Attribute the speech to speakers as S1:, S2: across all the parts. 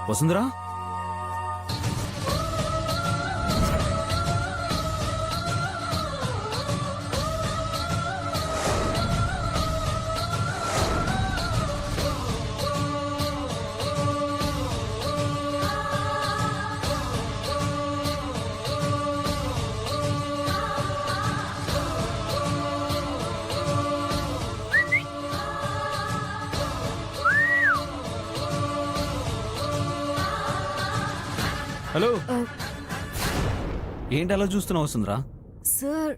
S1: వసుంధరా, hello. ఏంటి అలా చూస్తున్నావు వసుంధరా?
S2: సార్,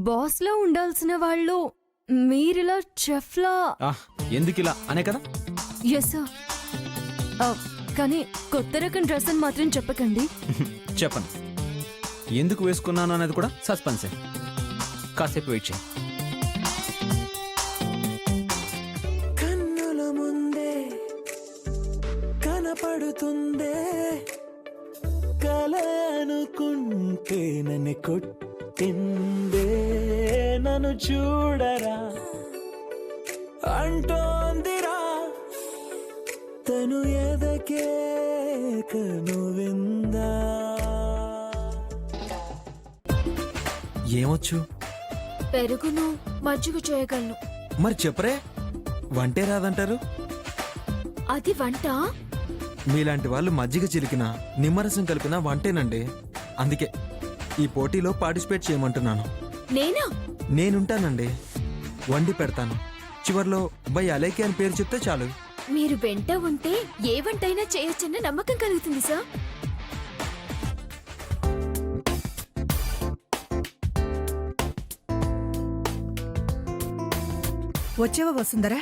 S2: బాస్లో ఉండాల్సిన వాళ్ళు మీరిలా చెఫ్లా.
S1: ఎందుకు ఇలా అనే కదా.
S2: Yes sir. కానీ కొత్త రకం డ్రెస్ అని మాత్రం చెప్పకండి.
S1: చెప్పను. ఎందుకు వేసుకున్నాను అనేది కూడా సస్పెన్సే. కాసేపు వెయిట్ చేయి.
S3: కన్నుల ముందే కనపడుతుందే, కల అనుకుంటే నన్ను కొట్టిందే, నన్ను చూడరా అంటోందిరా తను ఎదకే కనువిందా. ఏమొచ్చు?
S2: పెరుగును మజ్జిగ చేయగలను.
S3: మరి చెప్పరే, వంటే రాదంటారు.
S2: అది వంట?
S3: మీలాంటి వాళ్ళు మజ్జిగ చిలికినా నిమ్మరసం కలిపినా వంటేనండి. అందుకే ఈ పోటీలో పార్టిసిపేట్ చేయమంటున్నాను.
S2: నేనా?
S3: నేనుంటానండి, వండి పెడతాను. చివర్లో బై అలేకి అని పేరు చెప్తే చాలు.
S2: మీరు వెంట ఉంటే ఏ వంటైనా చేయొచ్చన్న నమ్మకం కలుగుతుంది సార్.
S4: వచ్చేవా వసుంధరా?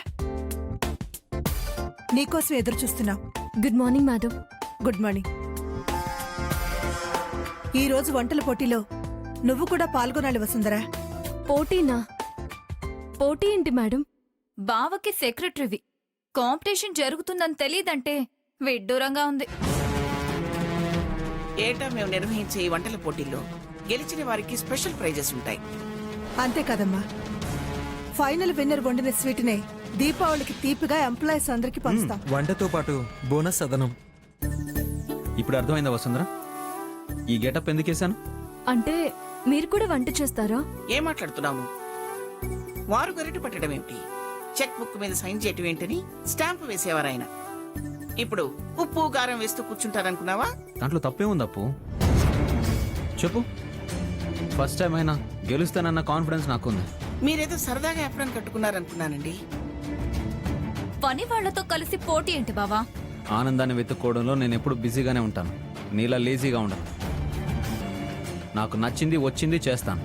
S4: నీకోసం ఎదురు చూస్తున్నాం.
S2: Good morning madam.
S4: Good morning. ఈ రోజు వంటల పోటీలో నువ్వు కూడా పాల్గొనాలి వసుంధరా.
S2: పోటీనా? పోటీ ఏంటి మేడం?
S5: బావకి సెక్రటరీవి. కాంపిటీషన్ జరుగుతుందని తెలీదంటే విడ్డూరంగా ఉంది.
S6: ఏటా మేము నిర్వహించే ఈ వంటల పోటీల్లో గెలిచిన వారికి స్పెషల్ ప్రైజెస్ ఉంటాయి.
S4: అంతే కదమ్మా, ఫైనల్ విన్నర్ వండిన స్వీట్నే దీపావళికి తీపిగా ఎంప్లాయీస్ అందరికి పంచుతాం.
S3: వంటతో పాటు బోనస్ అదనం.
S1: ఇప్పుడు అర్థమైందా వసుంధరా ఈ గెటప్ ఎందుకేశాను?
S2: అంటే మీరు కూడా వంట చేస్తారా?
S6: ఏం మాట్లాడుతున్నావు? వారు గరిట పట్టడం ఏమిటి, చెక్ బుక్ మీద సైన్ చేయటం ఏంటని స్టాంప్ వేసేవారు ఆయన. ఇప్పుడు ఉప్పు కారం వేస్తూ కూర్చుంటారనుకున్నావా?
S1: దాంట్లో తప్పే ఉంది అప్పు. చెప్పు. ఫస్ట్ టైం అయినా గెలుస్తానన్న కాన్ఫిడెన్స్ నాకుంది.
S6: మీరేదో సరదాగా ఎప్పుడని కట్టుకున్నారనుకున్నానండి.
S5: పని వాళ్లతో కలిసి పోటీ ఏంటి బావా?
S1: ఆనందాన్ని వెతుక్కోవడంలో నేను ఎప్పుడు బిజీగానే ఉంటాను. నీలా లేజీగా ఉండను. నాకు నచ్చింది వచ్చింది చేస్తాను.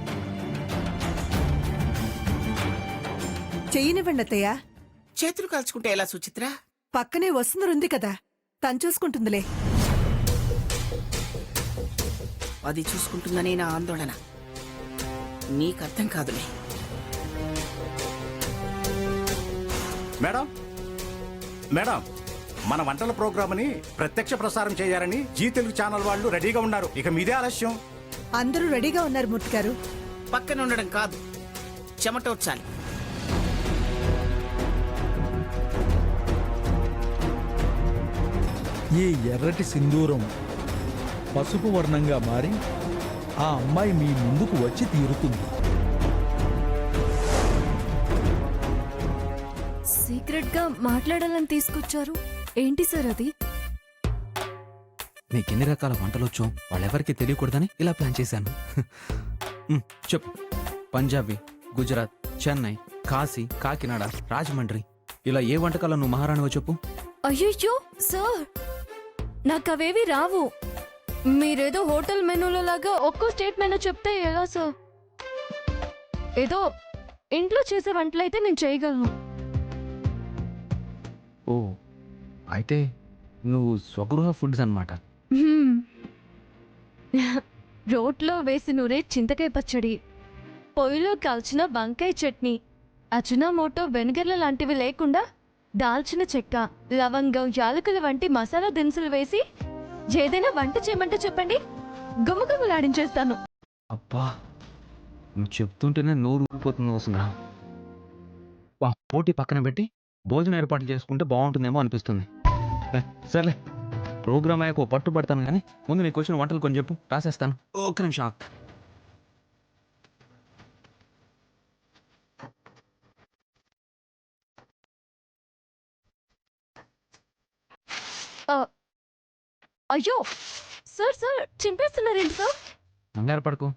S4: చెయ్యనివ్వండి అత్తయ్య.
S6: చేతులు కాల్చుకుంటే ఎలా సుచిత్ర?
S4: పక్కనే వసుంధరుంది కదా, తను చూసుకుంటుందిలే.
S6: అది చూసుకుంటుందనే నా ఆందోళన. నీకర్థం కాదులే.
S7: మేడం, మేడం, మన వంటల ప్రోగ్రామ్ని ప్రత్యక్ష ప్రసారం చేయాలని జీ తెలుగు ఛానల్ వాళ్ళు రెడీగా ఉన్నారు. ఇక మీదే ఆలస్యం.
S4: అందరూ రెడీగా ఉన్నారు మూర్తి గారు.
S6: పక్కన ఉండడం కాదు, చెమటోడ్చాలి.
S8: ఈ ఎర్రటి సింధూరం పసుపు వర్ణంగా మారి ఆ అమ్మాయి మీ ముందుకు వచ్చి తీరుతుంది.
S2: సీక్రెట్ గా మాట్లాడాలని తీసుకొచ్చారు ఏంటి సార్ అది?
S1: నీకు ఎన్ని రకాల వంటలొచ్చో వాళ్ళెవరికి తెలియకూడదని ఇలా ప్లాన్ చేశాను. చెప్పు. పంజాబీ, గుజరాత్, చెన్నై, కాశీ, కాకినాడ, రాజమండ్రి, ఇలా ఏ వంటకాల నువ్వు మహారాణివో చెప్పు.
S2: అయ్యో సార్, నాకు అవేవి రావు. మీరేదో హోటల్ మెనూలో లాగా ఒక్కో స్టేట్ మెనూ చెప్తే ఎలా సార్? ఏదో ఇంట్లో చేసే వంటలైతే నేను చేయగలను.
S1: ఓ, అయితే నువ్వు స్వగృహ ఫుడ్స్ అన్నమాట.
S2: రోట్లో వేసి నూరే చింతకాయ పచ్చడి, పొయ్యిలో కాల్చిన వంకాయ చట్నీ, అజునామోటో వెనిగర్ల లాంటివి లేకుండా దాల్చిన చెక్క, లవంగం, యాలకుల వంటి మసాలా దినుసులు వేసి ఏదైనా వంట చేయమంటే చెప్పండి, గుమగుమలాడించేస్తాను.
S1: అబ్బా, నువ్వు చెప్తుంటేనే నోరు ఊరిపోతుంది వస్తుందా. పోటీ పక్కన పెట్టి భోజనం ఏర్పాట్లు చేసుకుంటే బాగుంటుందేమో అనిపిస్తుంది. సర్లే ప్రోగ్రామ్ అయ్యాక ఓ పట్టు పడతాను కానీ ముందు నీకు వచ్చిన వంటలు కొంచెం చెప్పు రాసేస్తాను. ఒక్క నిమిషం ఆగు.
S2: అయ్యో సార్ చింపేస్తున్నారేంటి సార్?
S1: కంగారు పడకు,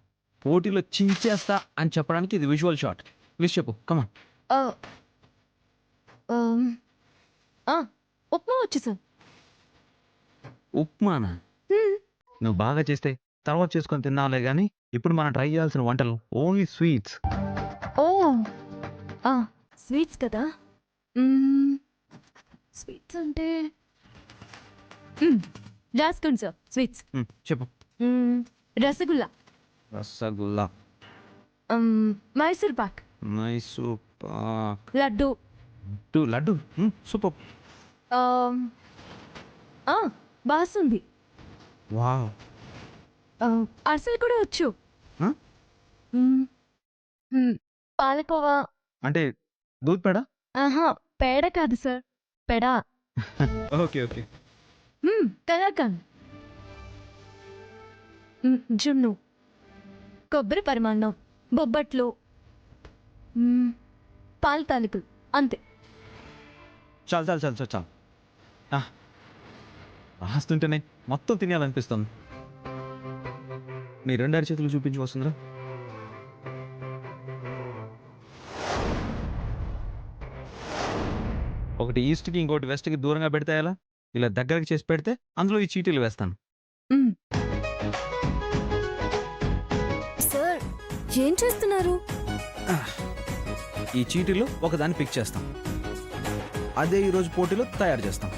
S1: పోటీలో చించేస్తా అని చెప్పడానికి ఇది విజువల్ షాట్. ప్లీజ్ చెప్పు, కమా.
S2: ఉప్మా వచ్చు సార్.
S1: ఉప్మానా? నువ్వు బాగా చేస్తే తర్వాత చేసుకొని తిన్నావులే కానీ ఇప్పుడు మనం ట్రై చేయాల్సిన వంటలు ఓన్లీ స్వీట్స్.
S2: ఓ స్వీట్స్ కదా. స్వీట్స్ అంటే రాసుకోండి సార్. స్వీట్స్
S1: చెప్పు.
S2: రసగుల్లా,
S1: రసగుల్లా,
S2: మైసూర్ పాక్,
S1: మైసూర్ పాక్,
S2: లడ్డు,
S1: లడ్డు సూపర్.
S2: బాసుంది,
S1: వావ్.
S2: అరిసెలు కూడా వచ్చు.
S1: Huh?
S2: పాలకోవా.
S1: అంటే దూద్ పేడ?
S2: ఆహా, పేడ కాదు sir, peda.
S1: Okay okay.
S2: Kalakand, జున్ను, కొబ్బరి పరిమాణం, బొబ్బట్లు, పాల తాలికలు, అంతే.
S1: చాలు చాలు చాలు చాలు చాలు. రాస్తుంటేనే మొత్తం తినేయాలనిపిస్తుంది. నీ రెండు అరిచేతులు చూపించి వస్తుందిరా. ఒకటి ఈస్ట్కి ఇంకోటి వెస్ట్కి దూరంగా పెడితే ఎలా? ఇలా దగ్గరకు చేసి పెడితే అందులో ఈ చీటీలు వేస్తాను.
S2: సార్ ఏం చేస్తున్నారు?
S1: ఈ చీటీలో ఒకదాన్ని పిక్ చేస్తాం, అదే ఈరోజు పోటీలో తయారు చేస్తాం.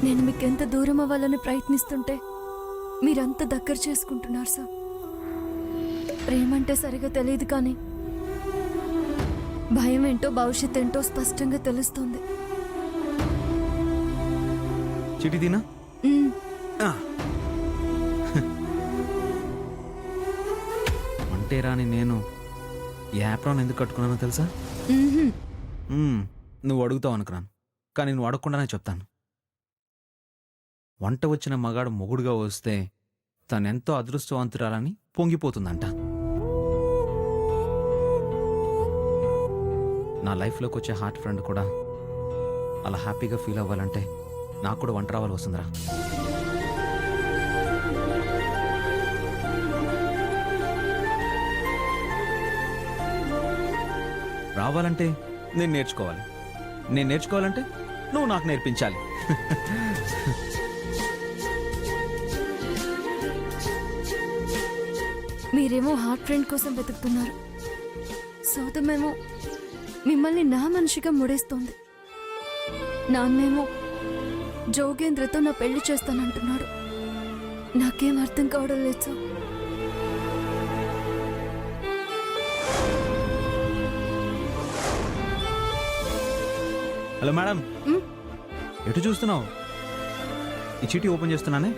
S2: నేను మీకు ఎంత దూరం అవ్వాలని ప్రయత్నిస్తుంటే మీరంత దగ్గర చేసుకుంటున్నారు సార్. ప్రేమంటే సరిగా తెలియదు కానీ భయం ఏంటో భవిష్యత్ ఏంటో స్పష్టంగా తెలుస్తుంది.
S1: చీటీ తినా? అంటే రాని నేను ఈ యాప్రాన్ ఎందుకు కట్టుకున్నానో తెలుసా? నువ్వు అడుగుతావు అనుకున్నాను, కానీ నువ్వు అడగకుండానే చెప్తాను. వంట వచ్చిన మగాడు మొగుడుగా వస్తే తనెంతో అదృష్టవంతురాలని పొంగిపోతుందంట. నా లైఫ్లోకి వచ్చే హార్ట్ ఫ్రెండ్ కూడా అలా హ్యాపీగా ఫీల్ అవ్వాలంటే నాకు కూడా వంట రావాలి వస్తుందిరా. రావాలంటే నేను నేర్చుకోవాలి, నేను నేర్చుకోవాలంటే నువ్వు నాకు నేర్పించాలి.
S2: మీరేమో హార్ట్ ఫ్రెండ్ కోసం వెతుకుతున్నారు, సౌతమేమో మిమ్మల్ని నా మనిషిగా ముడేస్తోంది. నాన్నేమో జోగేంద్రతో నా పెళ్లి చేస్తానంటున్నాడు. నాకేం అర్థం కావడం లేదు సార్.
S1: హలో మేడం, ఎటు చూస్తున్నావు? ఈ చీటీ ఓపెన్ చేస్తున్నానే.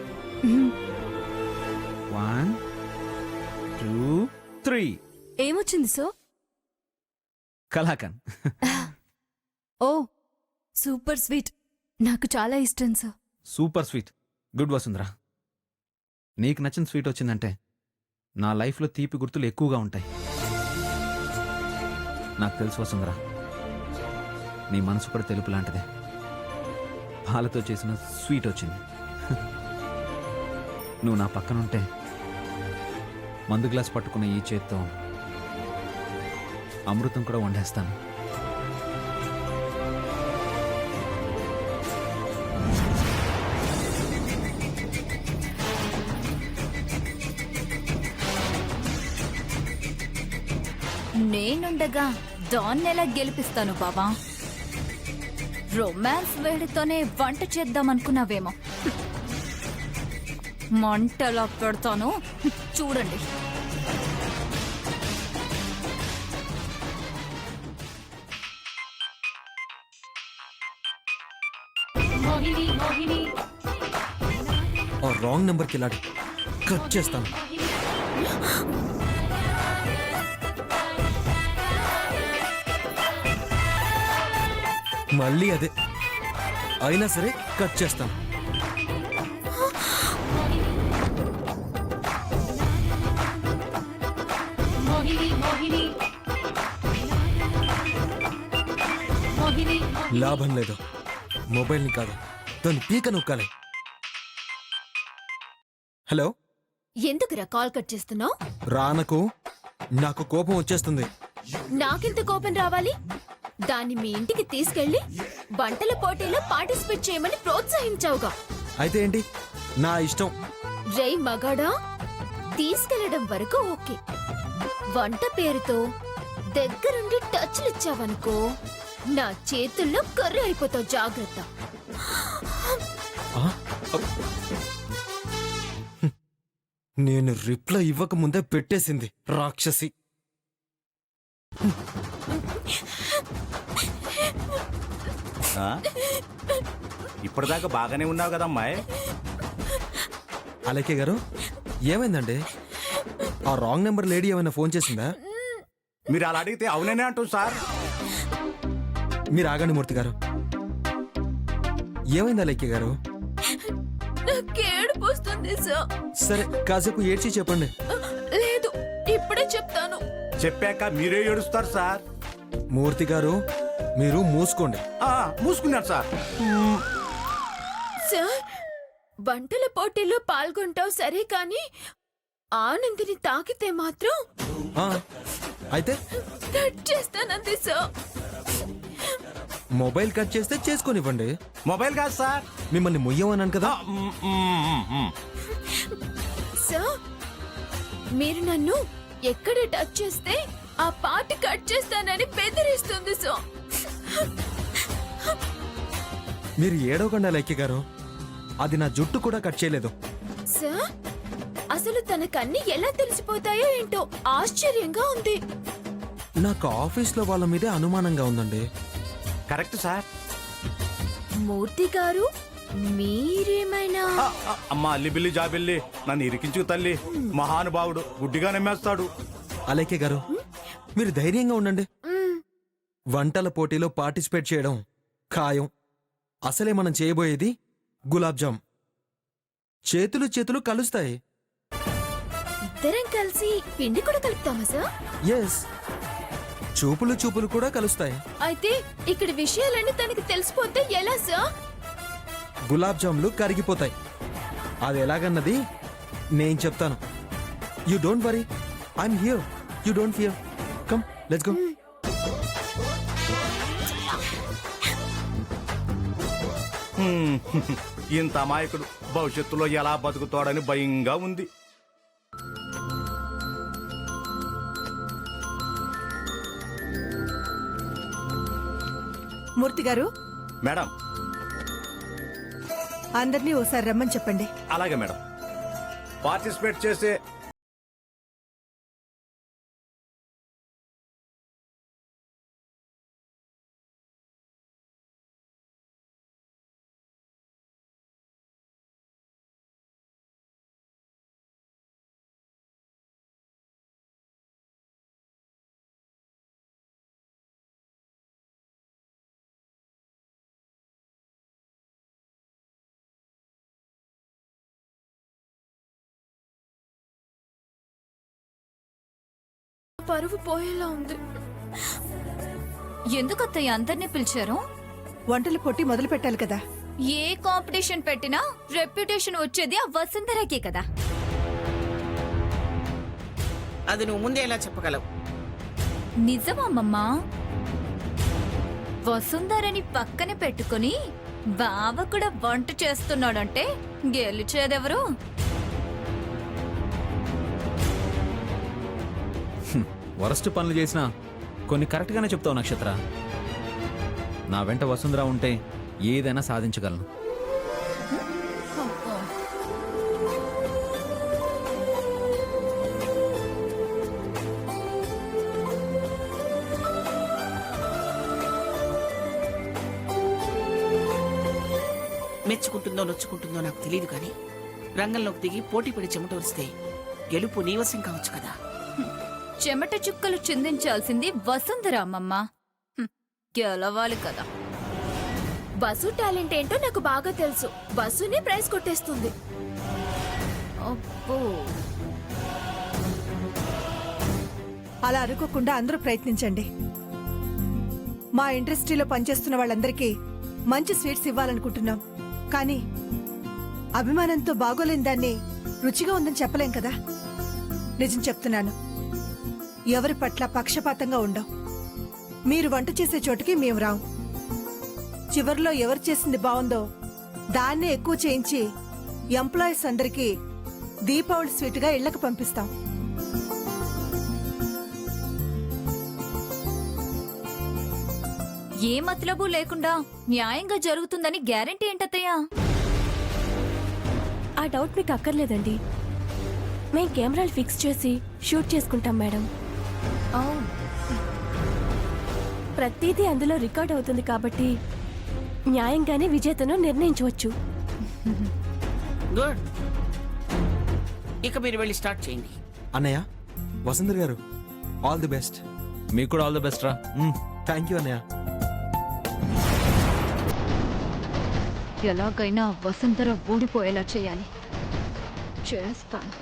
S1: 1 2 3.
S2: ఏమొచ్చింది సార్?
S1: కలాకన్.
S2: ఓ సూపర్ స్వీట్, నాకు చాలా ఇష్టం సార్.
S1: సూపర్ స్వీట్, గుడ్ వసుంధరా. నీకు నచ్చిన స్వీట్ వచ్చిందంటే నా లైఫ్లో తీపి గుర్తులు ఎక్కువగా ఉంటాయి. నాకు తెలుసు వసుంధరా, నీ మనసు కూడా తెలుపు లాంటిదే. పాలతో చేసిన స్వీట్ వచ్చింది. నువ్వు నా పక్కనుంటే మందు గ్లాస్ పట్టుకున్న ఈ చేత్తో అమృతం కూడా వండేస్తాను.
S5: నేనుండగా దాన్నెలా గెలిపిస్తాను బావా? రొమాన్స్ వేడితోనే వంట చేద్దామనుకున్నావేమో. మంటలా పెడతాను చూడండి.
S3: రాంగ్ నెంబర్కి వెళ్ళాడు. కట్ చేస్తాను. మళ్ళీ అదే. అయినా సరే కట్ చేస్తాను. లాభం లేదు. మొబైల్ని కాదు, దాని పీక నొక్కాలి. హలో,
S5: ఎందుకురా కాల్ కట్ చేస్తున్నావు?
S3: రానకు. నాకు కోపం వచ్చేస్తుంది.
S5: నాకెంత కోపం రావాలి? దాన్ని మీ ఇంటికి తీసుకెళ్లి వంటల పోటీలో పార్టిసిపేట్ చేయమని ప్రోత్సహించావుగా.
S3: అయితే ఏంటి, నా ఇష్టం.
S5: రేయ్ మగాడా, తీసుకెళ్లడం వరకు ఓకే. వంట పేరుతో దగ్గరుండి టచ్లు ఇచ్చావనుకో, నా చేతుల్లో కర్రీ అయిపోతావు. జాగ్రత్త.
S3: ఆ? నేను రిప్లై ఇవ్వక ముందే పెట్టేసింది రాక్షసి.
S7: ఆ? ఇప్పటిదాకా బాగానే ఉన్నావు కదా అమ్మాయి.
S3: అలేకే గారు, ఏమైందండి? ఆ రాంగ్ నెంబర్ లేడీ ఏమైనా ఫోన్ చేసిందా?
S7: మీరు అలా అడిగితే అవుననే అంటుంది సార్.
S3: మీరు ఆగండి మూర్తి గారు. ఏమైంది అలేకే గారు?
S5: నాకేడుపు వస్తుంది సార్.
S3: సరే, కాసేపు ఏడ్చి చెప్పండి.
S5: లేదు, ఇప్పుడే చెప్తాను.
S7: చెప్పాక మీరే ఏడుస్తారు సార్.
S3: మూర్తి గారు, మీరు మూసుకోండి.
S7: మూసుకున్నాను సార్.
S5: సార్, వంటల పోటీలో పాల్గొంటావు సరే, కానీ ఆనందిని తాకితే మాత్రం
S3: ఆ, అయితే
S5: కట్ చేస్తానంది సార్.
S3: మొబైల్ కట్ చేస్తే చేసుకొనివ్వండి.
S7: మొబైల్ కాదు సార్.
S3: మిమ్మల్ని ముయ్యమన్నాను కదా.
S5: సార్, మీరు నన్ను ఎక్కడ టచ్ చేస్తే ఆ పార్ట్ కట్ చేస్తానని బెదిరిస్తుంది సార్.
S3: మీరు ఏడవకుండా లెక్కి గారు, అది నా జుట్టు కూడా కట్ చేయలేదు.
S5: సార్, అసలు తనకన్నీ ఎలా తెలిసిపోతాయో ఏంటో ఆశ్చర్యంగా ఉంది.
S3: నాకు ఆఫీస్లో వాళ్ళ మీదే అనుమానంగా ఉందండి.
S7: Correct sir.
S5: మూర్తి గారు, మీరేమైనా
S7: అమ్మా అల్లిబిల్లి జాబిల్లి, నన్ను ఇరికించు తల్లి. మహానుభావుడు గుడ్డిగా నమ్మేస్తాడు.
S3: అలేకే గారు, మీరు ధైర్యంగా ఉండండి. వంటల పోటీలో పార్టిసిపేట్ చేయడం ఖాయం. అసలే మనం చేయబోయేది గులాబ్ జామ్. చేతులు చేతులు కలుస్తాయి.
S5: ఇద్దరం కలిసి పిండి కూడా కలుపుతామా సార్?
S3: ఎస్, చూపులు చూపులు కూడా కలుస్తాయి.
S5: అయితే ఇక్కడ విషయాలన్నీ తనకి తెలిసిపోతే ఎలా సార్?
S3: గులాబ్ జామ్లు కరిగిపోతాయి. అది ఎలాగన్నది నేను చెప్తాను. You don't worry, I'm here. You don't fear. Come, let's go.
S7: ఇంత అమాయకుడు భవిష్యత్తులో ఎలా బతుకుతాడని భయంగా ఉంది.
S4: మూర్తి గారు,
S7: మేడం.
S4: అందరినీ ఓసారి రమ్మని చెప్పండి.
S7: అలాగే మేడం. పార్టిసిపేట్ చేసే
S5: పరువు పోయేలా ఉంది. ఎందుకత్తయ్య అందరినీ పిలిచారు?
S4: వంటల పోటీ మొదలు పెట్టాలి కదా.
S5: ఏ కాంపిటీషన్ పెట్టినా రెప్యుటేషన్ వచ్చేది ఆ వసుంధరకే కదా.
S6: అది నువ్వు ముందే ఎలా చెప్పగలవు?
S5: నిజమమ్మమ్మా. వసుంధరని పక్కన పెట్టుకుని బావ కూడా వంట చేస్తున్నాడంటే గెలిచేదెవరు?
S1: వరస్ట్ పనులు చేసినా కొన్ని కరెక్ట్గానే చెప్తావు నక్షత్ర. నా వెంట వసుంధర ఉంటే ఏదైనా సాధించగలను.
S6: మెచ్చుకుంటుందో నొచ్చుకుంటుందో నాకు తెలియదు కానీ రంగంలోకి దిగి పోటీ పడి చెమటోరిస్తే గెలుపు నీవసం కావచ్చు కదా.
S5: చెమట చుక్కలు చిందించాల్సింది వసుంధరామమ్మ. గెలవాలి కదా. బసు టాలెంట్ ఏంటో నాకు బాగా తెలుసు. బస్సుని ప్రైజ్ కొట్టేస్తుంది. అబ్బో,
S4: అలా అనుకోకుండా అందరూ ప్రయత్నించండి. మా ఇండస్ట్రీలో పనిచేస్తున్న వాళ్ళందరికీ మంచి స్వీట్స్ ఇవ్వాలనుకుంటున్నాం. కానీ అభిమానంతో బాగోలేని దాన్ని రుచిగా ఉందని చెప్పలేం కదా. నిజం చెప్తున్నాను, ఎవరి పట్ల పక్షపాతంగా ఉండం. మీరు వంట చేసే చోటుకి మేము రాం. చివర్లో ఎవరు చేసింది బాగుందో దాన్నే ఎక్కువ చేయించి ఎంప్లాయీస్ అందరికీ దీపావళి స్వీట్గా ఇళ్లకు పంపిస్తాం.
S5: ఏ మతలబు లేకుండా న్యాయంగా జరుగుతుందని గ్యారెంటీ ఏంటత్తయ్యా?
S9: ఆ డౌట్ మీకు అక్కర్లేదండి. మేం కెమెరాలు ఫిక్స్ చేసి షూట్ చేసుకుంటాం మేడం. ప్రతిదీ అందులో రికార్డ్ అవుతుంది కాబట్టి న్యాయంగానే విజేతను నిర్ణయించవచ్చు.
S6: గుడ్. ఇక మీరు వెళ్ళి స్టార్ట్ చేయండి.
S3: అన్నయ్య, వసుంధర గారు, ఆల్ ది బెస్ట్.
S1: మీకు కూడా ఆల్ ద బెస్ట్ రా.
S3: థ్యాంక్ యూ అన్నయ్య.
S2: ఎలాగైనా వసుంధర ఓడిపోయేలా చేయాలి. చేస్తాను.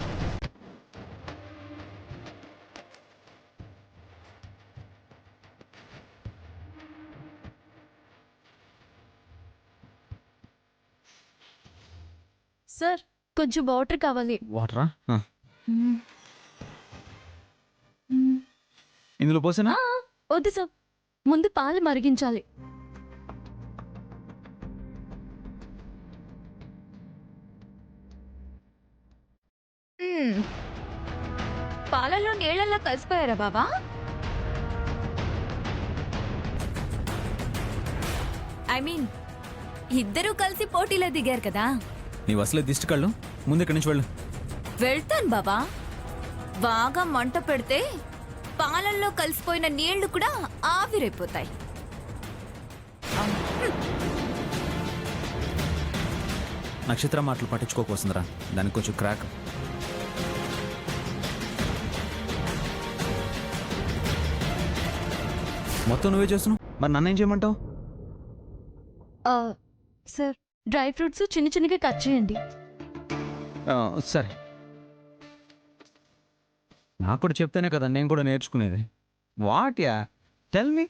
S2: సార్, కొంచెం వాటర్ కావాలి.
S1: వాటరా? ఇందులో పోసేనా?
S2: వద్దు సార్, ముందు పాలు మరిగించాలి. పాలలో నీళ్ళల్లో కలిసిపోయారా బాబా?
S5: ఐ మీన్, ఇద్దరూ కలిసి పోటీలో దిగారు కదా.
S1: నీవు అసలే దిష్టి కళ్ళు, ముందు ఇక్కడి నుంచి వెళ్ళు.
S5: వెళ్తాను బాబా. బాగా మంట పెడితే పాలల్లో కలిసిపోయిన నీళ్లు కూడా ఆవిరైపోతాయి.
S1: నక్షత్ర మాటలు పట్టించుకోకోసిందిరా, దానికి కొంచెం క్రాక్. మొత్తం నువ్వే చేస్తున్నావు, మరి నన్నేం చేయమంటావు?
S2: సార్, డ్రై ఫ్రూట్స్ చిన్న చిన్నగా కట్ చేయండి.
S1: సరే, నాకు కూడా చెప్తేనే కదా నేను కూడా నేర్చుకునేది. What yeah, tell me.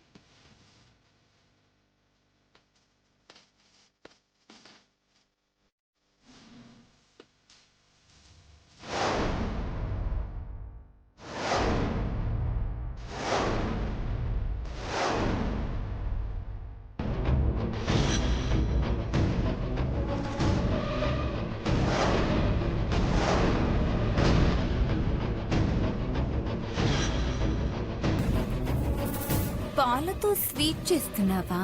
S5: పాలతో స్వీట్ చేస్తున్నావా?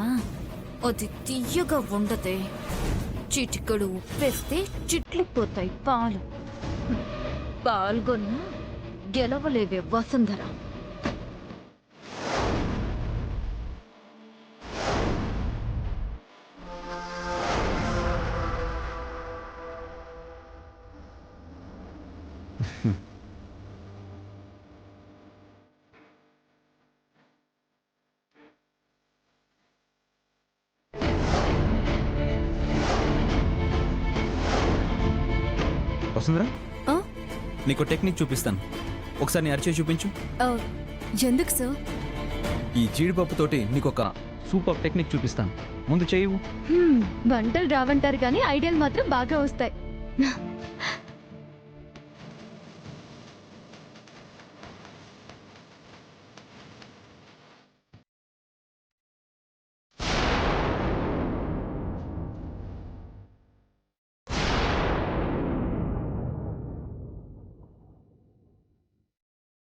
S5: అది తీయగా ఉండదే. చిటికడు ఉప్పేస్తే చిట్లిపోతాయి పాలు. పాల్గొన్న గెలవలేవే వసుంధర.
S1: వసుంధరా,
S9: ఆ?
S1: నీకు టెక్నిక్ చూపిస్తాను, ఒకసారి నీ అరిచే చూపించు.
S9: ఎందుకు సార్?
S1: ఈ జీడిపప్పుతోటి నీకు ఒక సూపర్ టెక్నిక్ చూపిస్తాను, ముందు చేయవు.
S2: వంటలు రావంటారు కానీ ఐడియాలు మాత్రం బాగా వస్తాయి.